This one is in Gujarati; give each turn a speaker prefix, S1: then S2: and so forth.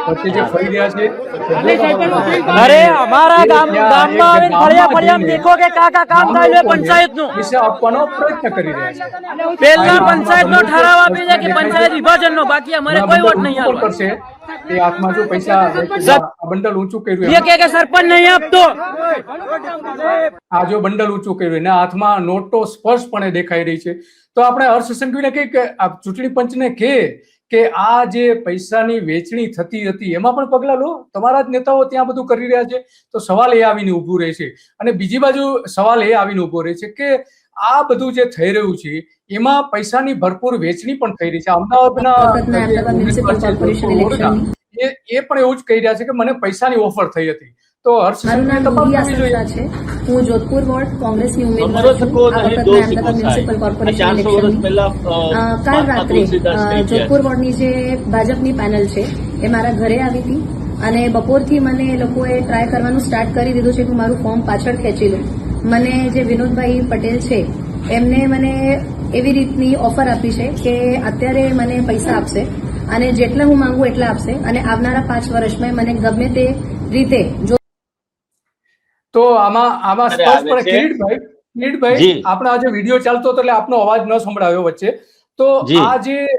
S1: વચ્ચે જે ફરી રહ્યા છે
S2: અરે અમારા ગામમાં આવીને ફળિયા ફળિયામાં દેખો કે કાકા કામ થાય પંચાયતનું
S1: વિશે આપવાનો પ્રયત્ન કરી રહ્યા છે।
S2: પહેલા પંચાયતનો ઠરાવ આપી છે કે પંચાયત વિભાજનનો, બાકી અમારે કોઈ વોટ નહીં
S1: કોણ
S2: આપવાનો।
S1: કરશે એ હાથમાં જો પૈસા આ બંડલ ઊંચું કર્યું
S2: એ કે સરપંચ નહીં આપતો,
S1: આ જો બંડલ ઊંચું કર્યું એના હાથમાં નોટો સ્પષ્ટપણે દેખાઈ રહી છે। તો આપણે હર્ષ સંઘવીને કહીએ કે આ ચૂંટણી પંચને કે આ જે પૈસાની વેચણી થતી હતી એમાં પણ પગલા લો, તમારા જ નેતાઓ ત્યાં બધું કરી રહ્યા છે। તો સવાલ એ આવીને ઉભું રહે છે। અને બીજી બાજુ સવાલ એ આવીને ઉભો રહે છે કે આ બધું જે થઈ રહ્યું છે એમાં પૈસાની ભરપૂર વેચણી પણ થઈ રહી છે। અમદાવાદના એ પણ એવું જ કહી રહ્યા છે કે મને પૈસાની ઓફર થઈ હતી। તો હર્ષ સંઘવીને તપાસ કરવી જોઈએ।
S3: હું જોધપુર વોર્ડ કોંગ્રેસની ઉમેદવાર છું। આ વખતના અમદાવાદ મ્યુનિસિપલ કોર્પોરેશન ઇલેક્શનની કાલ રાત્રે જોધપુર વોર્ડની જે ભાજપની પેનલ છે એ મારા ઘરે આવી હતી અને બપોરથી મને એ લોકોએ ટ્રાય કરવાનું સ્ટાર્ટ કરી દીધું છે કે મારું ફોર્મ પાછળ ખેંચી લો। મને જે વિનોદભાઈ પટેલ છે એમને મને એવી રીતની ઓફર આપી છે કે અત્યારે મને પૈસા આપશે અને જેટલા હું માંગુ એટલા આપશે અને આવનારા 5 વર્ષમાં મને ગમે તે રીતે જો
S1: તો આમાં સ્પષ્ટપણે કિરીટભાઈ આપણે આજે વિડીયો ચાલતો હતો એટલે આપનો અવાજ ન સંભળાયો વચ્ચે। તો આ જે